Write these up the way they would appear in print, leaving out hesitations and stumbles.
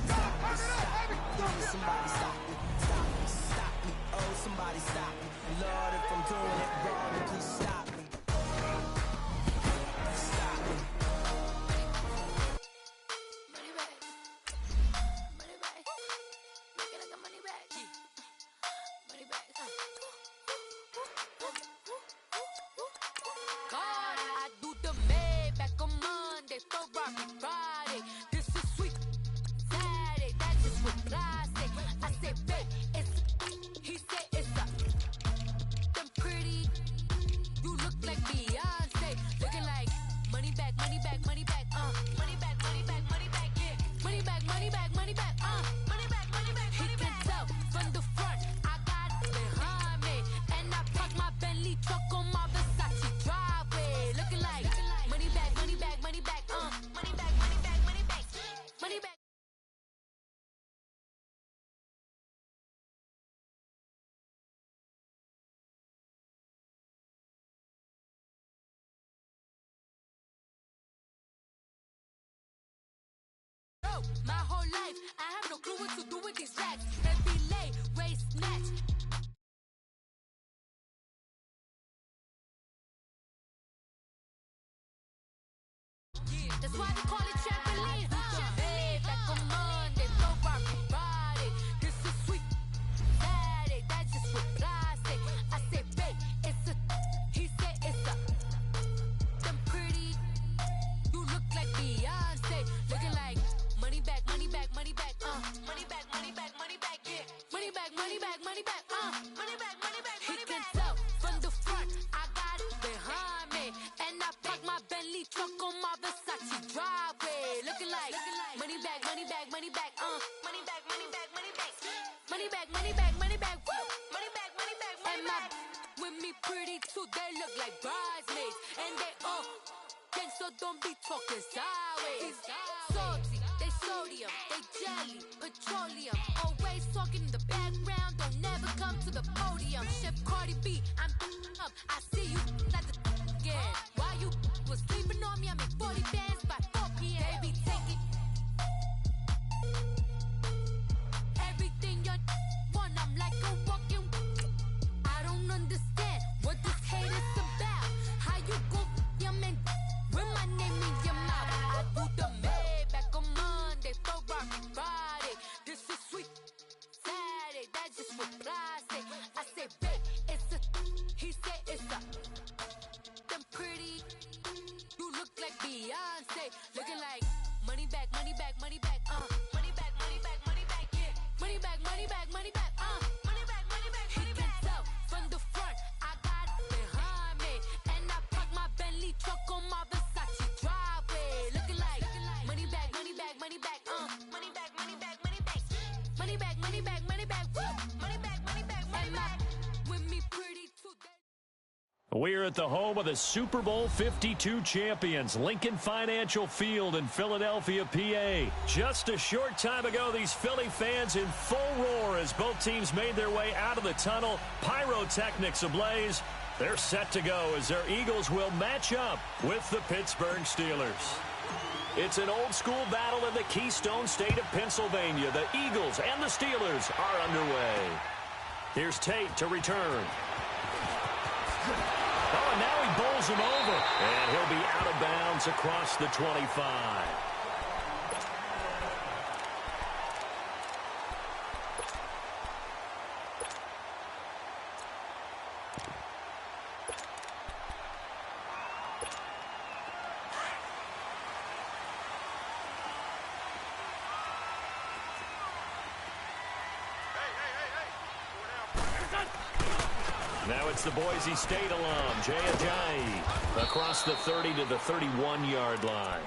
Stop me, somebody stop me, stop me, stop me, oh somebody stop me. Lord, if I'm doing it wrong, then please stop me. Stop me. Money back, money back, make it like a money back, money back. God, I do the Maybach on Monday, Ferrari Friday. This is sweet Saturday, that's just what plastic. I say, babe, it's he said it's a them pretty. You look like Beyonce, looking like money back, money back, money back, money back, money back, money back, yeah, money back, money back, money back, money back, money back. He can tell from the front, I got it behind me, and I park my Bentley truck on my Versace driveway, looking like money back, money back, money back, money back, money back, money back, money back. My whole life, I have no clue what to do with these racks. Every lay, race, snatch. That's why they call it trampoline. Hey, back on Monday, Ferrari Friday. This is sweet Saturday, that's just what plastic. I say, babe, it's a. He said it's a. Them pretty. You look like Beyonce, looking like money back, money back, money back, money back, money back, money back, yeah, money back, money back, money back, money back, money back. He can tell from the front, I got it behind me, and I park my Bentley truck on my Versace driveway, looking like money back, money back, money back, money back, money back, money back, money back, money back, money back, money back, money back, money back. With me pretty too, they look like bridesmaids, and they all. So don't be talking sideways. Salty, they sodium, they jelly, petroleum. Always talking in the background, don't never come to the podium. Chef Cardi B, I'm up. I see you at the again. While you was sleeping on me, I make 40 bands by 4 p.m. They be taking everything you want. I'm like a walking. I don't understand what this hate is about. How you go, your man? With my name in your mouth, I do the Maybach on Monday, Ferrari Friday. This is sweet Saturday, that's just what plastic. I say, babe, it's a. He said it's a. Them pretty. You look like Beyonce, looking like money back, money back, money back, money back, money back, money back, yeah, money back, money back, money back, money back, money back. He can tell from the front, I got it behind me, and I park my Bentley truck on my Versace driveway, looking like money back, money back, money back, money back, money back, money back, money back, money back, money back, money back, money back, money back. With me pretty today. We're at the home of the Super Bowl 52 champions, Lincoln Financial Field in Philadelphia, PA. Just a short time ago, these Philly fans in full roar as both teams made their way out of the tunnel. Pyrotechnics ablaze. They're set to go as their Eagles will match up with the Pittsburgh Steelers. It's an old-school battle in the Keystone State of Pennsylvania. The Eagles and the Steelers are underway. Here's Tate to return. Oh, and now he bowls him over. And he'll be out of bounds across the 25. Now it's the Boise State alum, Jay Ajayi, across the 30 to the 31-yard line.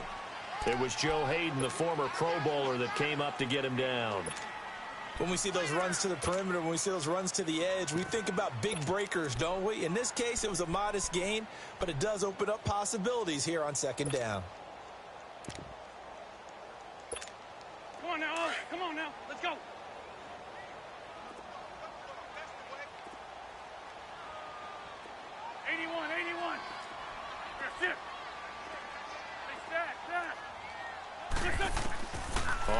It was Joe Hayden, the former Pro Bowler, that came up to get him down. When we see those runs to the perimeter, when we see those runs to the edge, we think about big breakers, don't we? In this case, it was a modest gain, but it does open up possibilities here on second down. Come on now, come on now, let's go. 81, 81. Here, sit. Stay, stand.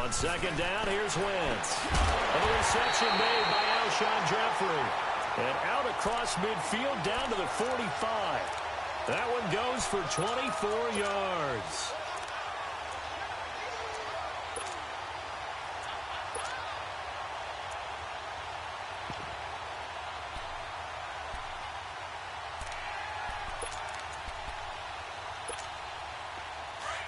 On second down, here's Wentz. And the reception made by Alshon Jeffrey. And out across midfield down to the 45. That one goes for 24 yards.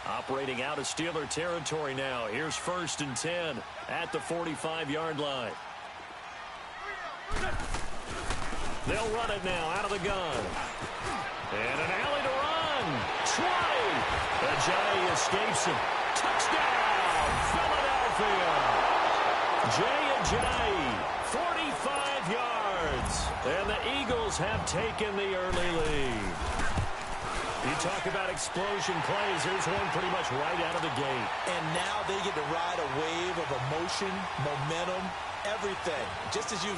Operating out of Steeler territory now. Here's 1st and 10 at the 45-yard line. They'll run it now out of the gun. And an alley to run. 20. Ajayi escapes him. Touchdown, Philadelphia. Ajayi, 45 yards. And the Eagles have taken the early lead. You talk about explosion plays. There's one pretty much right out of the gate. And now they get to ride a wave of emotion, momentum, everything. Just as you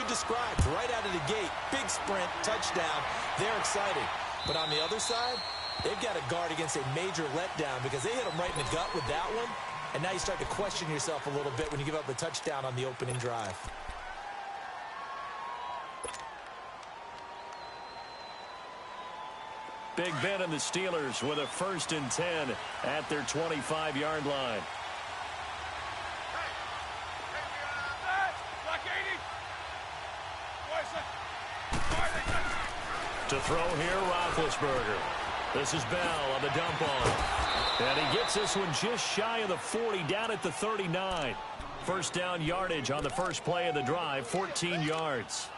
described, right out of the gate. Big sprint, touchdown. They're excited. But on the other side, they've got to guard against a major letdown because they hit them right in the gut with that one. And now you start to question yourself a little bit when you give up a touchdown on the opening drive. Big Ben and the Steelers with a 1st and 10 at their 25-yard line. To throw here, Roethlisberger. This is Bell on the dump off. And he gets this one just shy of the 40, down at the 39. First down yardage on the first play of the drive, 14 yards.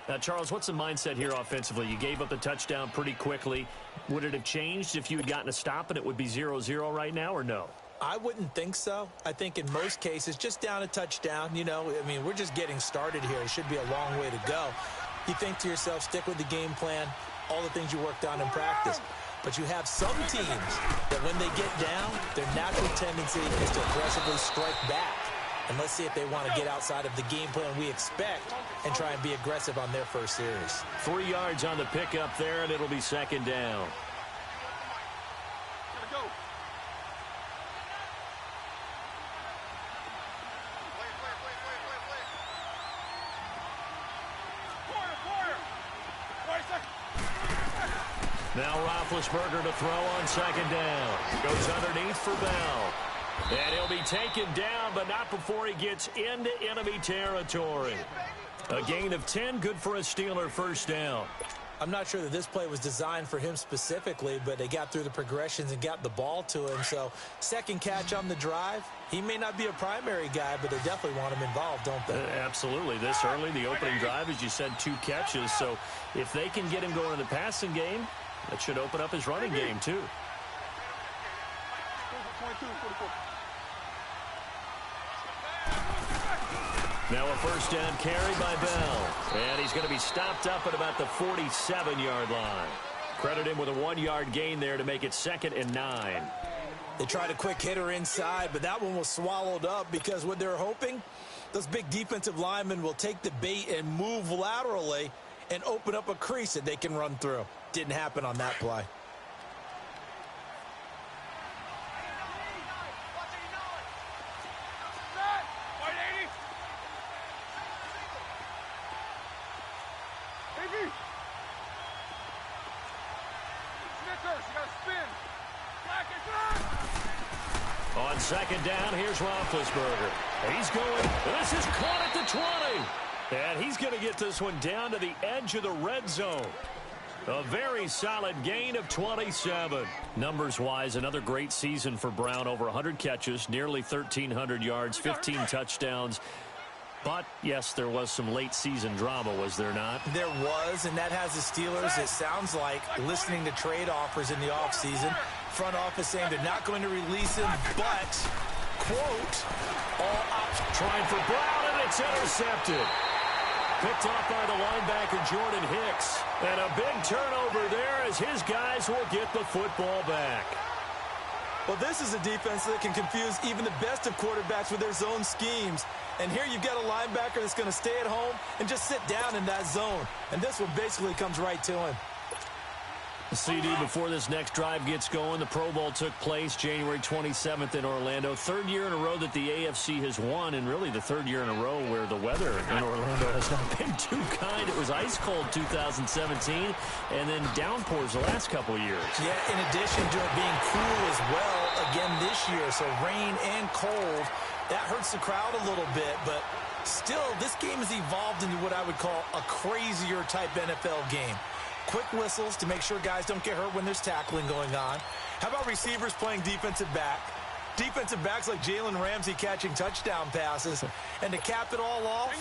Now, Charles, what's the mindset here offensively? You gave up the touchdown pretty quickly. Would it have changed if you had gotten a stop and it would be 0-0 right now, or no? I wouldn't think so. I think in most cases, just down a touchdown, we're just getting started here. It should be a long way to go. You think to yourself, stick with the game plan, all the things you worked on in practice. But you have some teams that when they get down, their natural tendency is to aggressively strike back. And let's see if they want to get outside of the game plan we expect and try and be aggressive on their first series. 3 yards on the pickup there, and it'll be second down. Now Roethlisberger to throw on second down. Goes underneath for Bell. And he'll be taken down, but not before he gets into enemy territory. A gain of 10, good for a Steeler first down. I'm not sure that this play was designed for him specifically, but they got through the progressions and got the ball to him. So second catch on the drive. He may not be a primary guy, but they definitely want him involved, don't they? Absolutely. This early, the opening drive, as you said, 2 catches. So if they can get him going in the passing game, that should open up his running game too. Now a first down carry by Bell. And he's going to be stopped up at about the 47-yard line. Credit him with a 1-yard gain there to make it 2nd and 9. They tried a quick hitter inside, but that one was swallowed up because what they're hoping, those big defensive linemen will take the bait and move laterally and open up a crease that they can run through. Didn't happen on that play. On second down, here's Roethlisberger. He's going. This is caught at the 20. And he's going to get this one down to the edge of the red zone. A very solid gain of 27. Numbers-wise, another great season for Brown. Over 100 catches, nearly 1,300 yards, 15 touchdowns. But, yes, there was some late-season drama, was there not? There was, and that has the Steelers, it sounds like, listening to trade offers in the offseason. Front office saying they're not going to release him, but, quote, all options. Trying for Brown, and it's intercepted. Picked off by the linebacker, Jordan Hicks. And a big turnover there as his guys will get the football back. Well, this is a defense that can confuse even the best of quarterbacks with their zone schemes. And here you've got a linebacker that's going to stay at home and just sit down in that zone. And this one basically comes right to him. CD, before this next drive gets going, the Pro Bowl took place January 27th in Orlando. Third year in a row that the AFC has won, and really the third year in a row where the weather in Orlando has not been too kind. It was ice cold 2017, and then downpours the last couple years. Yeah, in addition to it being cool as well again this year, so rain and cold, that hurts the crowd a little bit, but still, this game has evolved into what I would call a crazier type NFL game. Quick whistles to make sure guys don't get hurt when there's tackling going on. How about receivers playing defensive back? Defensive backs like Jalen Ramsey catching touchdown passes. And to cap it all off,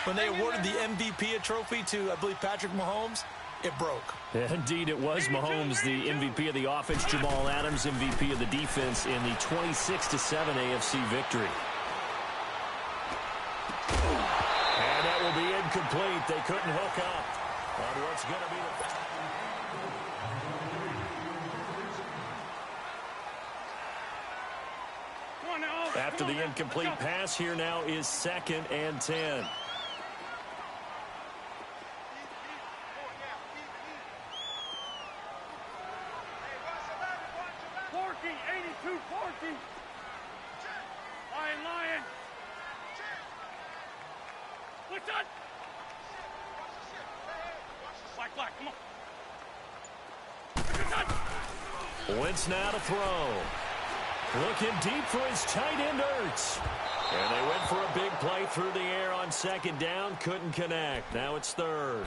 when they awarded the MVP trophy to, I believe, Patrick Mahomes, it broke. Yeah, indeed, it was Mahomes, the MVP of the offense. Jamal Adams, MVP of the defense in the 26-7 AFC victory. And that will be incomplete. They couldn't hook up on what's going to be the... After the incomplete pass, here now is 2nd and 10. Lion. What's that? Black, come on. Wentz now to throw. Looking deep for his tight end, Ertz. And they went for a big play through the air on 2nd down. Couldn't connect. Now it's 3rd.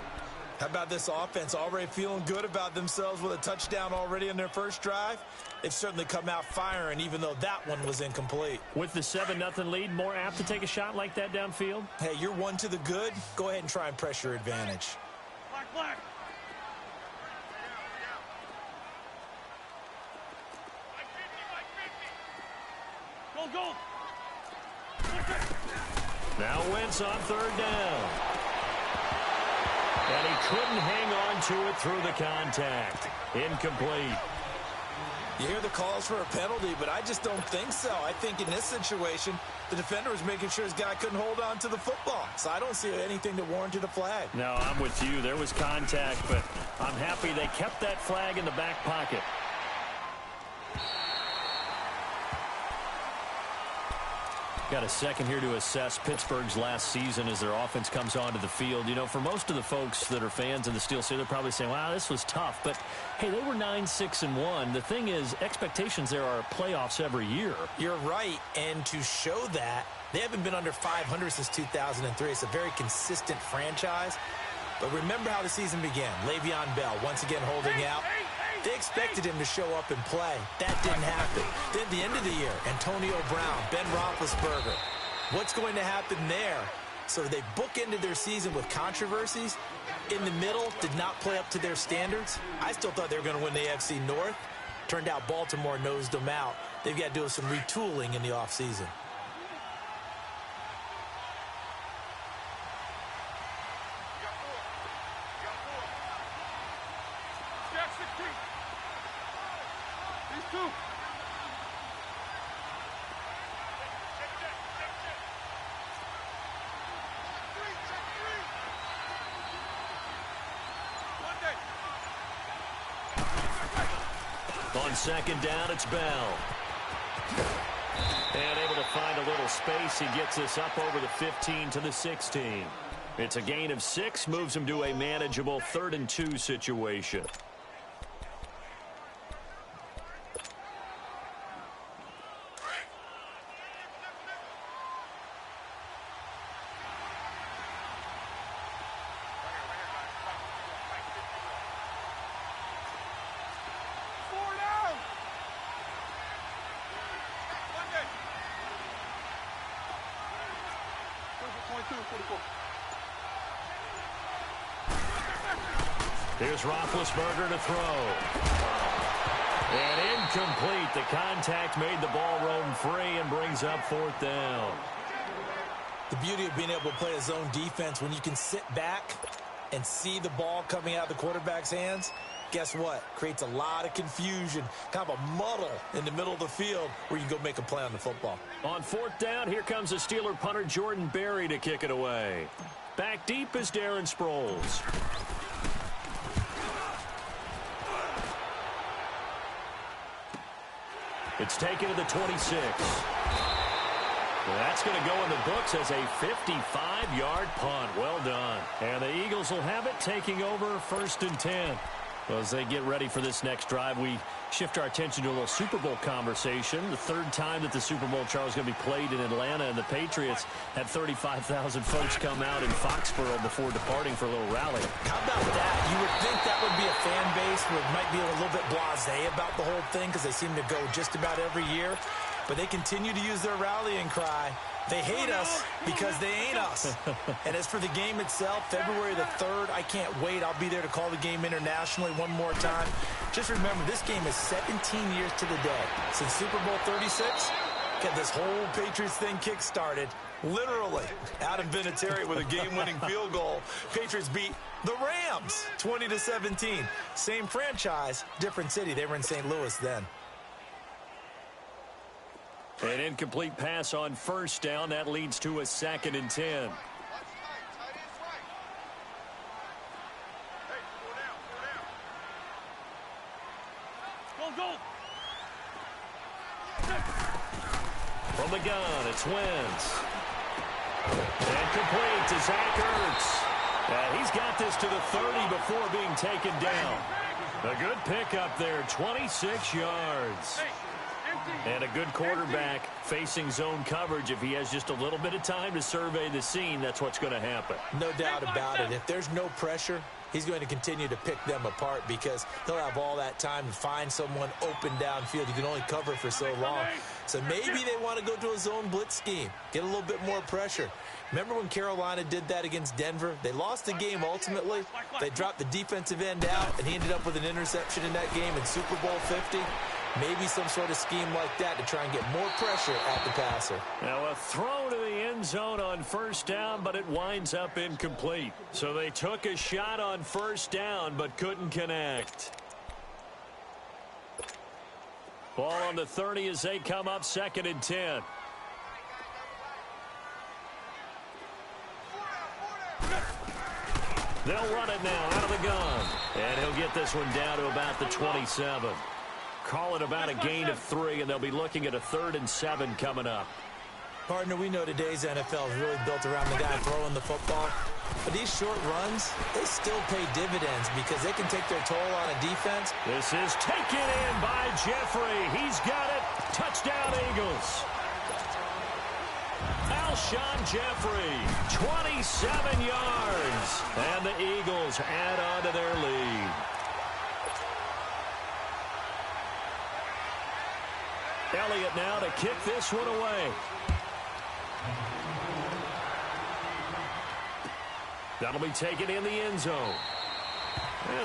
How about this offense already feeling good about themselves with a touchdown already in their first drive? They've certainly come out firing, even though that one was incomplete. With the 7-0 lead, more apt to take a shot like that downfield? Hey, you're one to the good. Go ahead and try and press your advantage. Black. Go. Now Wentz on 3rd down. And he couldn't hang on to it through the contact. Incomplete. You hear the calls for a penalty, but I just don't think so. I think in this situation, the defender was making sure his guy couldn't hold on to the football. So I don't see anything that warranted a flag. No, I'm with you. There was contact, but I'm happy they kept that flag in the back pocket. Got a second here to assess Pittsburgh's last season as their offense comes onto the field. You know, for most of the folks that are fans of the Steel City, they're probably saying, wow, this was tough. But, hey, they were 9-6-1. The thing is, expectations there are playoffs every year. You're right, and to show that, they haven't been under 500 since 2003. It's a very consistent franchise. But remember how the season began. Le'Veon Bell once again holding out. They expected him to show up and play. That didn't happen. Then at the end of the year, Antonio Brown, Ben Roethlisberger. What's going to happen there? So they bookended their season with controversies. In the middle, did not play up to their standards. I still thought they were going to win the AFC North. Turned out Baltimore nosed them out. They've got to do some retooling in the offseason. On 2nd down, it's Bell. And able to find a little space. He gets us up over the 15 to the 16. It's a gain of 6, moves him to a manageable 3rd and 2 situation. Here's Roethlisberger to throw. And incomplete. The contact made the ball roam free and brings up 4th down. The beauty of being able to play a zone defense when you can sit back and see the ball coming out of the quarterback's hands, guess what? Creates a lot of confusion, kind of a muddle in the middle of the field where you can go make a play on the football. On 4th down, here comes the Steeler punter Jordan Berry to kick it away. Back deep is Darren Sproles. It's taken to the 26. That's going to go in the books as a 55-yard punt. Well done. And the Eagles will have it, taking over 1st and 10. Well, as they get ready for this next drive, we shift our attention to a little Super Bowl conversation. The third time that the Super Bowl, Charles, is going to be played in Atlanta, and the Patriots had 35,000 folks come out in Foxborough before departing for a little rally. How about that? You would think that would be a fan base who might be a little bit blasé about the whole thing because they seem to go just about every year. But they continue to use their rallying cry. They hate us because they ain't us. And as for the game itself, February the 3rd, I can't wait. I'll be there to call the game internationally one more time. Just remember, this game is 17 years to the day. Since Super Bowl 36, get this whole Patriots thing kick-started. Literally, Adam Vinatieri with a game-winning field goal. Patriots beat the Rams 20-17. Same franchise, different city. They were in St. Louis then. An incomplete pass on 1st down. That leads to a 2nd and 10. Go. From the gun, it's Wentz. And complete to Zach Ertz. He's got this to the 30 before being taken down. A good pickup there, 26 yards. And a good quarterback facing zone coverage. If he has just a little bit of time to survey the scene, that's what's going to happen. No doubt about it. If there's no pressure, he's going to continue to pick them apart because he'll have all that time to find someone open downfield. You can only cover for so long. So maybe they want to go to a zone blitz scheme, get a little bit more pressure. Remember when Carolina did that against Denver? They lost the game ultimately. They dropped the defensive end out, and he ended up with an interception in that game in Super Bowl 50. Maybe some sort of scheme like that to try and get more pressure at the passer. Now a throw to the end zone on 1st down, but it winds up incomplete. So they took a shot on 1st down, but couldn't connect. Ball on the 30 as they come up 2nd and 10. They'll run it now out of the gun. And he'll get this one down to about the 27. Call it about a gain of 3, and they'll be looking at a 3rd and 7 coming up. Partner, we know today's NFL is really built around the guy throwing the football. But these short runs, they still pay dividends because they can take their toll on a defense. This is taken in by Jeffrey. He's got it. Touchdown, Eagles. Alshon Jeffrey, 27 yards. And the Eagles add on to their lead. Elliott now to kick this one away. That'll be taken in the end zone.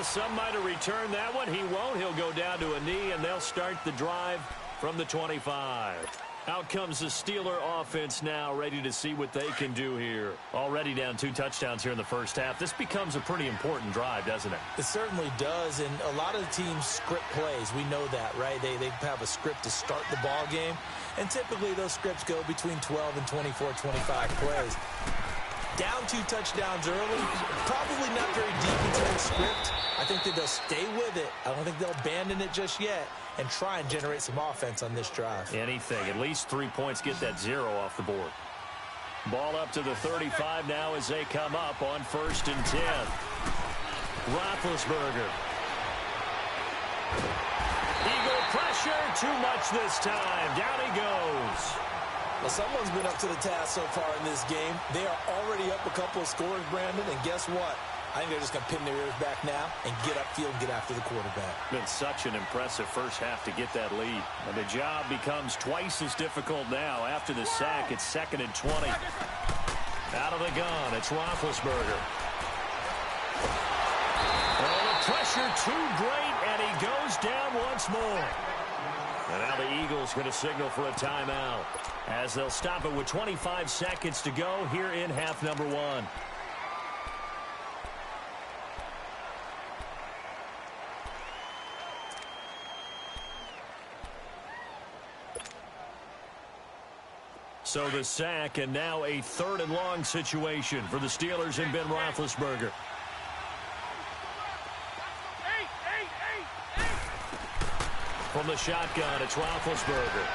Some might have returned that one. He won't. He'll go down to a knee, and they'll start the drive from the 25. Out comes the Steeler offense now, ready to see what they can do here. Already down 2 touchdowns here in the first half. This becomes a pretty important drive, doesn't it? It certainly does, and a lot of the teams script plays. We know that, right? They have a script to start the ball game, and typically those scripts go between 12 and 24, 25 plays. Down 2 touchdowns early, probably not very deep into their script. I think that they'll stay with it. I don't think they'll abandon it just yet and try and generate some offense on this drive. Anything. At least 3 points, get that 0 off the board. Ball up to the 35 now as they come up on 1st and 10. Roethlisberger. Eagle pressure, too much this time. Down he goes. Well, someone's been up to the task so far in this game. They are already up a couple of scores, Brandon, and guess what? I think they're just going to pin their ears back now and get upfield and get after the quarterback. Been such an impressive first half to get that lead. And the job becomes twice as difficult now. After the sack, it's 2nd and 20. Out of the gun, it's Roethlisberger. Oh, the pressure too great, and he goes down once more. And now the Eagles going to signal for a timeout as they'll stop it with 25 seconds to go here in half number 1. So the sack, and now a 3rd and long situation for the Steelers and Ben Roethlisberger. From from the shotgun, it's Roethlisberger.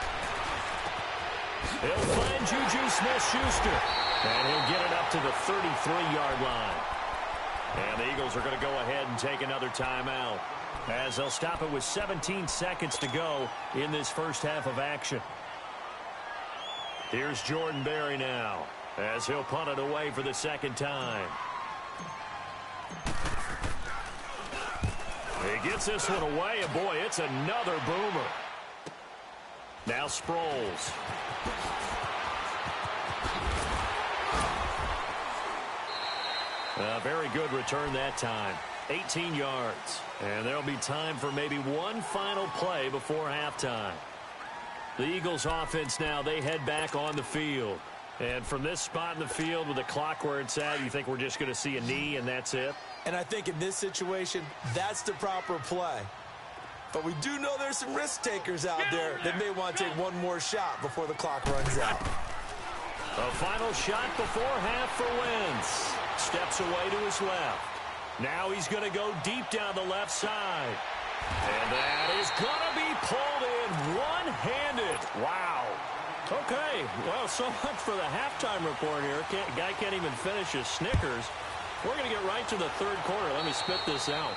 He'll find Juju Smith-Schuster. And he'll get it up to the 33-yard line. And the Eagles are going to go ahead and take another timeout, as they'll stop it with 17 seconds to go in this first half of action. Here's Jordan Berry now, as he'll punt it away for the second time. He gets this one away, and boy, it's another boomer. Now Sproles. A very good return that time. 18 yards. And there'll be time for maybe one final play before halftime. The Eagles offense now, they head back on the field. And from this spot in the field with the clock where it's at, you think we're just going to see a knee and that's it? And I think in this situation, that's the proper play. But we do know there's some risk takers out there that may want to take one more shot before the clock runs out. A final shot before half for Wentz. Steps away to his left. Now he's going to go deep down the left side. And that is going to be pulled in one-handed. Wow. Okay, well, so much for the halftime report here. Guy can't even finish his Snickers. We're going to get right to the third quarter. Let me spit this out.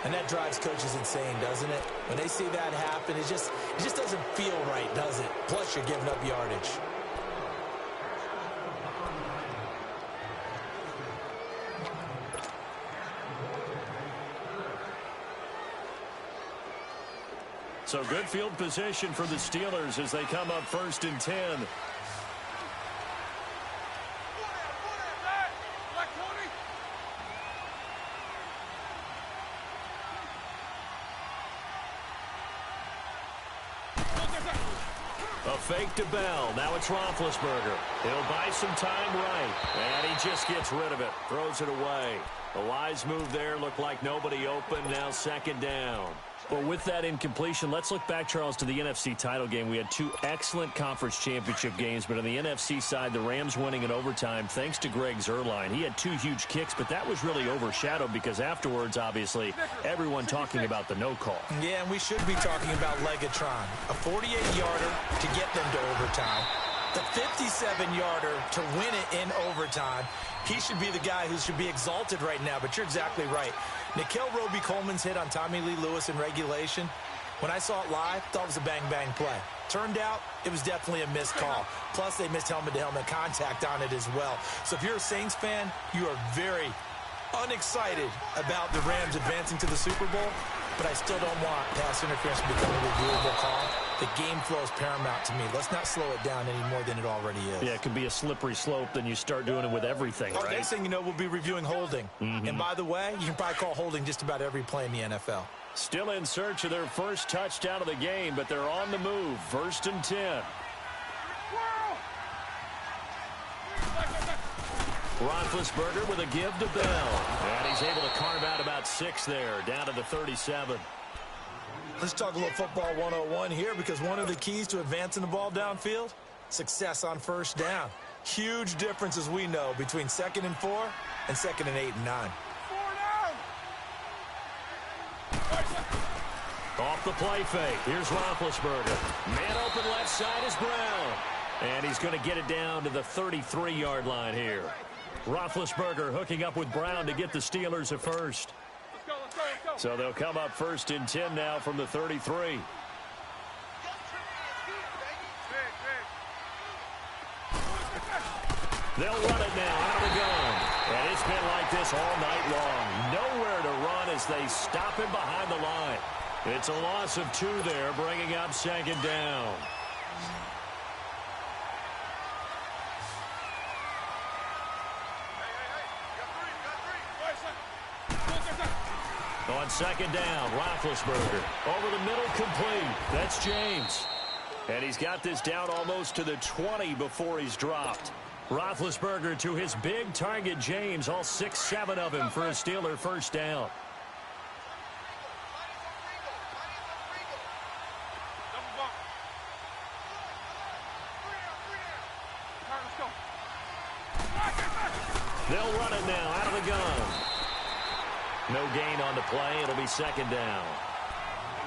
And that drives coaches insane, doesn't it? When they see that happen, it just doesn't feel right, does it? Plus, you're giving up yardage. So good field position for the Steelers as they come up 1st and 10. A fake to Bell. Now it's Roethlisberger. He'll buy some time right. And he just gets rid of it. Throws it away. A wise move there. Looked like nobody open. Now 2nd down. Well, with that incompletion, let's look back, Charles, to the NFC title game. We had 2 excellent conference championship games, but on the NFC side, the Rams winning in overtime thanks to Greg Zuerlein. He had 2 huge kicks, but that was really overshadowed because afterwards, obviously, everyone talking about the no call. Yeah, and we should be talking about Legatron. A 48-yarder to get them to overtime. The 57-yarder to win it in overtime. He should be the guy who should be exalted right now, but you're exactly right. Nickell Robey-Coleman's hit on Tommy Lee Lewis in regulation, when I saw it live, thought it was a bang-bang play. Turned out, it was definitely a missed call. Plus, they missed helmet-to-helmet contact on it as well. So if you're a Saints fan, you are very unexcited about the Rams advancing to the Super Bowl, but I still don't want pass interference to become a reviewable call. The game flow is paramount to me. Let's not slow it down any more than it already is. Yeah, it can be a slippery slope, then you start doing it with everything, right? Next thing you know, we'll be reviewing holding. And by the way, you can probably call holding just about every play in the NFL. Still in search of their first touchdown of the game, but they're on the move. 1st and 10. Roethlisberger with a give to Bell. And he's able to carve out about 6 there, down to the 37. Let's talk a little football 101 here, because one of the keys to advancing the ball downfield, success on 1st down. Huge difference, as we know, between 2nd and 4 and 2nd and 8 and 9. Off the play fake. Here's Roethlisberger. Man open left side is Brown. And he's going to get it down to the 33-yard line here. Roethlisberger hooking up with Brown to get the Steelers a first. So they'll come up 1st and 10 now from the 33. They'll run it now out of the gun. And it's been like this all night long. Nowhere to run as they stop him behind the line. It's a loss of 2 there, bringing up 2nd down. On 2nd down, Roethlisberger. Over the middle, complete. That's James. And he's got this down almost to the 20 before he's dropped. Roethlisberger to his big target, James. All 6-7 of him for a Steeler 1st down. They'll run it now out of the gun. No gain on the play. It'll be 2nd down.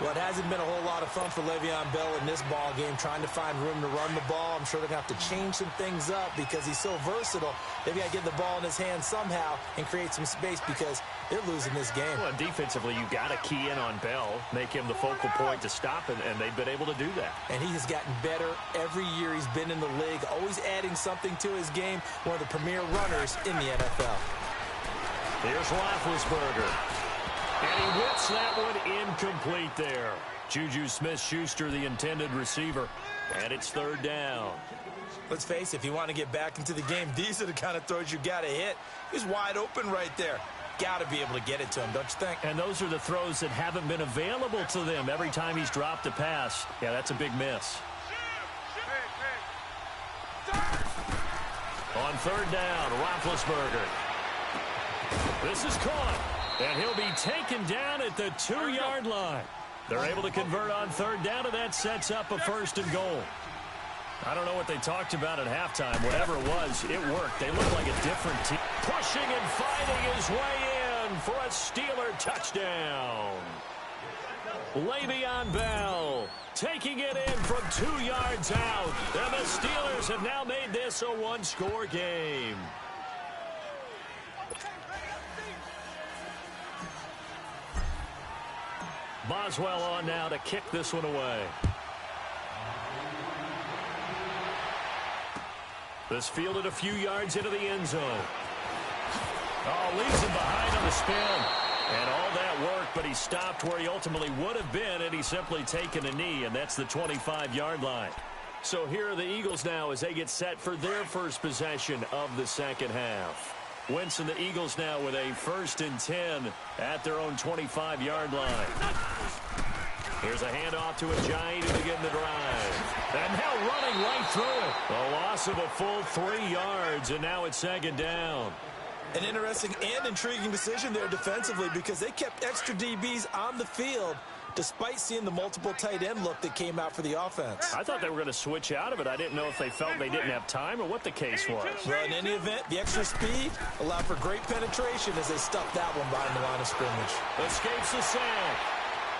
Well, it hasn't been a whole lot of fun for Le'Veon Bell in this ball game, trying to find room to run the ball. I'm sure they're going to have to change some things up because he's so versatile. They've got to get the ball in his hands somehow and create some space because they're losing this game. Well, defensively, you've got to key in on Bell, make him the focal point to stop it, and they've been able to do that. And he has gotten better every year he's been in the league, always adding something to his game, one of the premier runners in the NFL. Here's Roethlisberger. And he whips that one incomplete there. Juju Smith-Schuster, the intended receiver. And it's third down. Let's face it, if you want to get back into the game, these are the kind of throws you got to hit. He's wide open right there. Got to be able to get it to him, don't you think? And those are the throws that haven't been available to them every time he's dropped a pass. Yeah, that's a big miss. On third down, Roethlisberger. This is caught. And he'll be taken down at the 2-yard line. They're able to convert on third down, and that sets up a first and goal. I don't know what they talked about at halftime. Whatever it was, it worked. They look like a different team. Pushing and fighting his way in for a Steeler touchdown. Le'Veon Bell taking it in from 2 yards out. And the Steelers have now made this a one-score game. Boswell on now to kick this one away. This fielded a few yards into the end zone. Oh, leaves him behind on the spin. And all that work, but he stopped where he ultimately would have been, and he's simply taken a knee, and that's the 25-yard line. So here are the Eagles now as they get set for their first possession of the second half. Wentz and the Eagles now with a 1st and 10 at their own 25-yard line. Here's a handoff to Ajayi to begin the drive. And now running right through it. A loss of a full 3 yards, and now it's 2nd down. An interesting and intriguing decision there defensively because they kept extra DBs on the field despite seeing the multiple tight end look that came out for the offense. I thought they were going to switch out of it. I didn't know if they felt they didn't have time or what the case was. Well, in any event, the extra speed allowed for great penetration as they stuffed that one behind the line of scrimmage. Escapes the sack.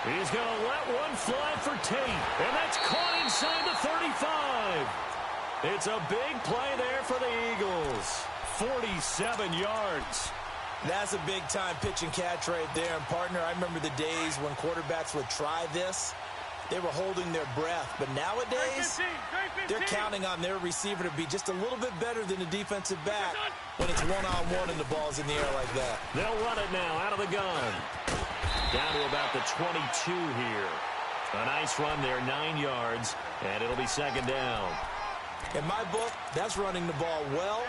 He's going to let one fly for Tate. And that's caught inside the 35. It's a big play there for the Eagles. 47 yards. That's a big-time pitch and catch right there. And, partner, I remember the days when quarterbacks would try this. They were holding their breath. But nowadays, they're counting on their receiver to be just a little bit better than the defensive back when it's one-on-one and the ball's in the air like that. They'll run it now out of the gun. Down to about the 22 here. A nice run there, 9 yards, and it'll be 2nd down. In my book, that's running the ball well,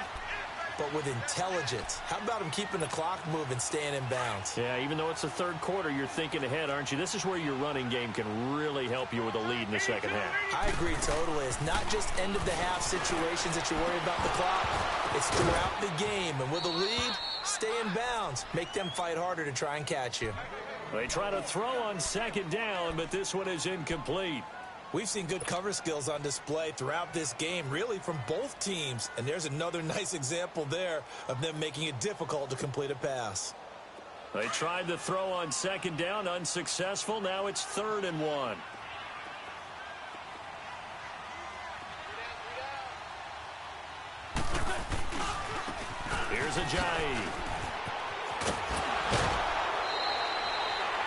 but with intelligence. How about him keeping the clock moving, staying in bounds? Yeah, even though it's the 3rd quarter, you're thinking ahead, aren't you? This is where your running game can really help you with a lead in the 2nd half. I agree totally. It's not just end-of-the-half situations that you worry about the clock. It's throughout the game. And with a lead, stay in bounds. Make them fight harder to try and catch you. They try to throw on 2nd down, but this one is incomplete. We've seen good cover skills on display throughout this game, really from both teams. And there's another nice example there of them making it difficult to complete a pass. They tried to throw on 2nd down, unsuccessful. Now it's 3rd and 1. Here's Ajayi.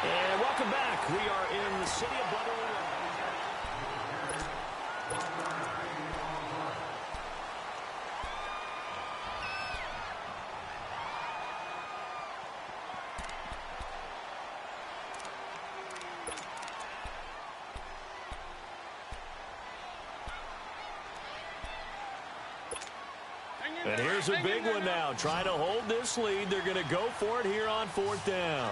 And welcome back. We are in the city of Buffalo. And here's a big one now. Trying to hold this lead. They're going to go for it here on 4th down.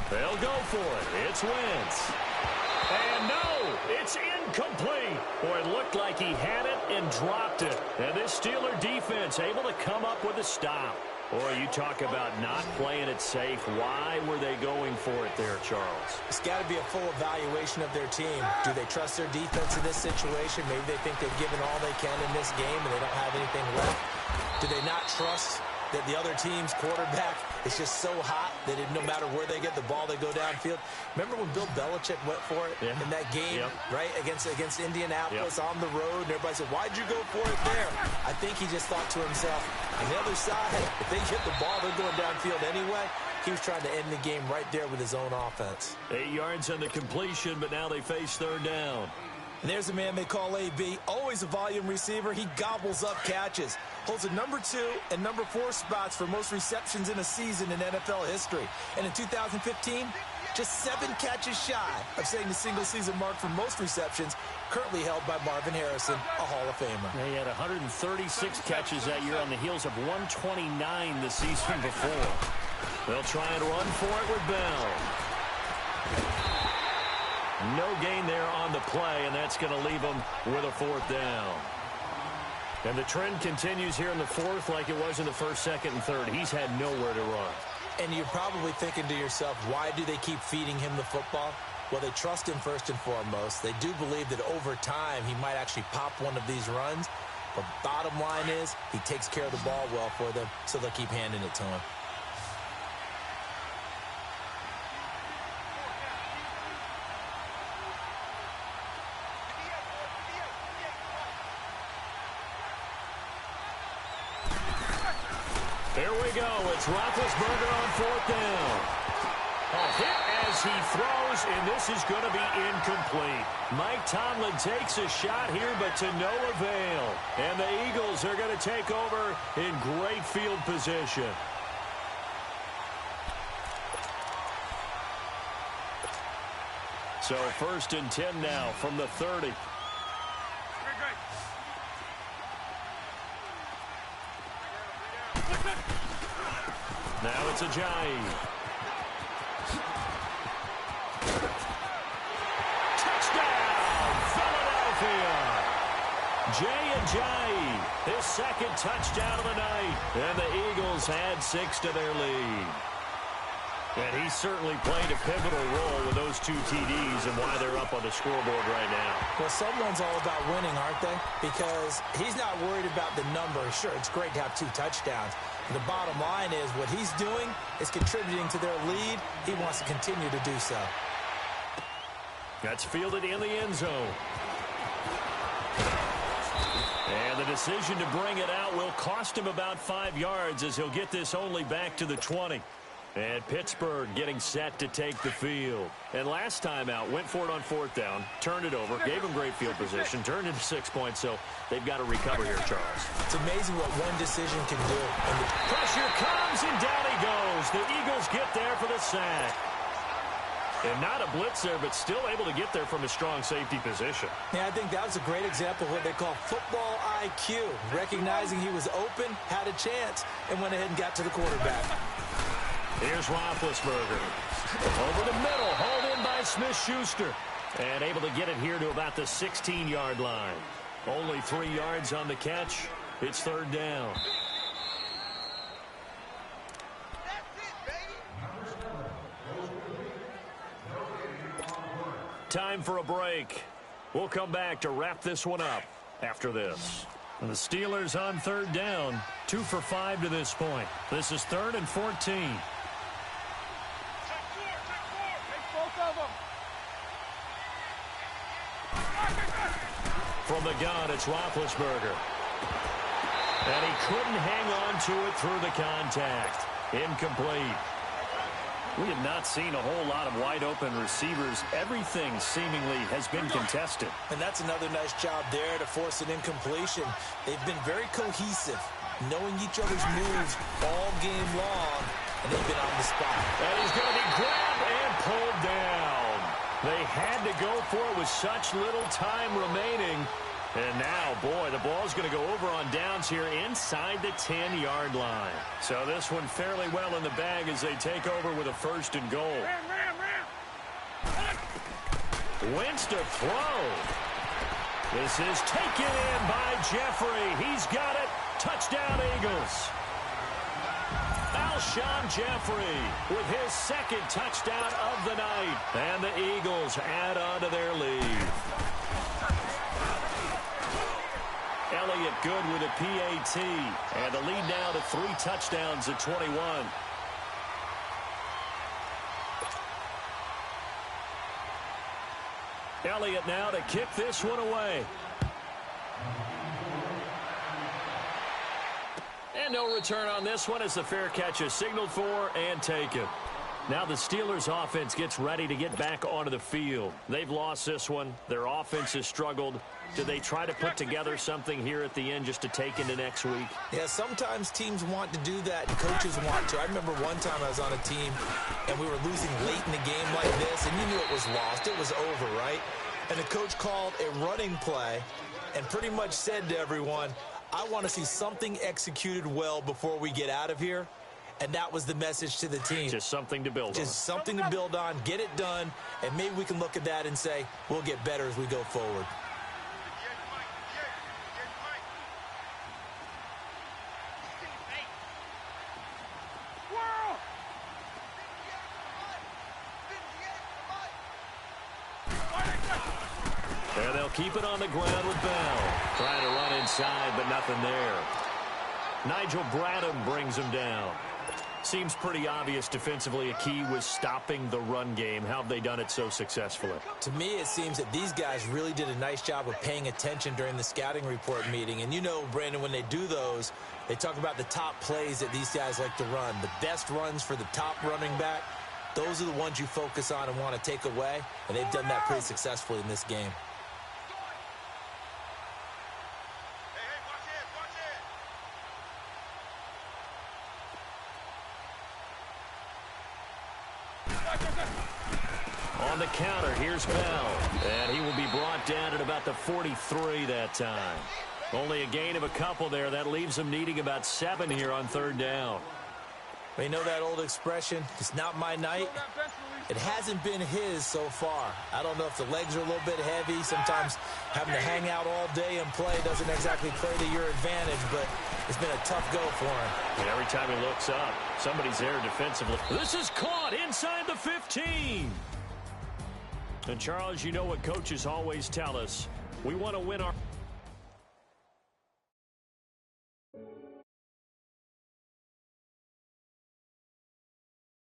They'll go for it. It's Wentz. And no, it's incomplete. Boy, it looked like he had it and dropped it. And this Steeler defense able to come up with a stop. Boy, you talk about not playing it safe. Why were they going for it there, Charles? It's got to be a full evaluation of their team. Do they trust their defense in this situation? Maybe they think they've given all they can in this game and they don't have anything left. Do they not trust that the other team's quarterback is just so hot that no matter where they get the ball, they go downfield? Remember when Bill Belichick went for it in that game, right, against Indianapolis on the road, and everybody said, why'd you go for it there? I think he just thought to himself, on the other side, if they hit the ball, they're going downfield anyway. He was trying to end the game right there with his own offense. 8 yards on the completion, but now they face third down. And there's a man they call AB, always a volume receiver. He gobbles up catches, holds the number 2 and number 4 spots for most receptions in a season in NFL history. And in 2015, just 7 catches shy of setting the single-season mark for most receptions, currently held by Marvin Harrison, a Hall of Famer. He had 136 catches that year on the heels of 129 the season before. They'll try and run for it with Bell. No gain there on the play, and that's going to leave them with a 4th down. And the trend continues here in the 4th like it was in the 1st, 2nd, and 3rd. He's had nowhere to run. And you're probably thinking to yourself, why do they keep feeding him the football? Well, they trust him first and foremost. They do believe that over time he might actually pop one of these runs. But bottom line is he takes care of the ball well for them, so they'll keep handing it to him. Here we go. It's Roethlisberger on 4th down. A hit as he throws, and this is going to be incomplete. Mike Tomlin takes a shot here, but to no avail. And the Eagles are going to take over in great field position. So 1st and 10 now from the 30. Now it's Ajayi. Touchdown, Philadelphia. Jay Ajayi, his 2nd touchdown of the night. And the Eagles add 6 to their lead. And he certainly played a pivotal role with those 2 TDs and why they're up on the scoreboard right now. Well, someone's all about winning, aren't they? Because he's not worried about the number. Sure, it's great to have 2 touchdowns. The bottom line is what he's doing is contributing to their lead. He wants to continue to do so. That's fielded in the end zone. And the decision to bring it out will cost him about 5 yards as he'll get this only back to the 20. And Pittsburgh getting set to take the field. And last time out, went for it on 4th down, turned it over, gave him great field position, turned into 6 points, so they've got to recover here, Charles. It's amazing what one decision can do. And the pressure comes, and down he goes. The Eagles get there for the sack. And not a blitz there, but still able to get there from a strong safety position. Yeah, I think that was a great example of what they call football IQ. Recognizing he was open, had a chance, and went ahead and got to the quarterback. Here's Roethlisberger. Over the middle, hauled in by Smith-Schuster. And able to get it here to about the 16-yard line. Only 3 yards on the catch. It's 3rd down. Time for a break. We'll come back to wrap this one up after this. And the Steelers on 3rd down. 2 for 5 to this point. This is 3rd and 14. From the gun, it's Roethlisberger. And he couldn't hang on to it through the contact. Incomplete. We have not seen a whole lot of wide-open receivers. Everything seemingly has been contested. And that's another nice job there to force an incompletion. They've been very cohesive, knowing each other's moves all game long, and they've been on the spot. And he's going to be grabbed and pulled down. They had to go for it with such little time remaining. And now, boy, the ball's going to go over on downs here inside the 10-yard line. So this one fairly well in the bag as they take over with a 1st and goal. Wentz to throw. This is taken in by Jeffrey. He's got it. Touchdown, Eagles. Alshon Jeffrey with his second touchdown of the night. And the Eagles add on to their lead. Elliott good with a PAT. And the lead now to 3 touchdowns at 21. Elliott now to kick this one away. And no return on this one as the fair catch is signaled for and taken. Now the Steelers offense gets ready to get back onto the field. They've lost this one. Their offense has struggled. Do they try to put together something here at the end just to take into next week? Yeah, sometimes teams want to do that and coaches want to. I remember one time I was on a team and we were losing late in the game like this and you knew it was lost. It was over, right? And the coach called a running play and pretty much said to everyone, I want to see something executed well before we get out of here. And that was the message to the team. Just something to build on. Just something to build on, get it done, and maybe we can look at that and say, we'll get better as we go forward. And they'll keep it on the ground with Bell. Trying to run inside, but nothing there. Nigel Bradham brings him down. Seems pretty obvious defensively a key was stopping the run game. How have they done it so successfully? To me, it seems that these guys really did a nice job of paying attention during the scouting report meeting. And you know, Brandon, when they do those, they talk about the top plays that these guys like to run. The best runs for the top running back, those are the ones you focus on and want to take away. And they've done that pretty successfully in this game. On the counter, here's Bell. And he will be brought down at about the 43 that time. Only a gain of a couple there. That leaves them needing about 7 here on 3rd down. You know that old expression, it's not my night? It hasn't been his so far. I don't know if the legs are a little bit heavy. Sometimes having to hang out all day and play doesn't exactly play to your advantage, but it's been a tough go for him. And every time he looks up, somebody's there defensively. This is caught inside the 15. And, Charles, you know what coaches always tell us. We want to win our...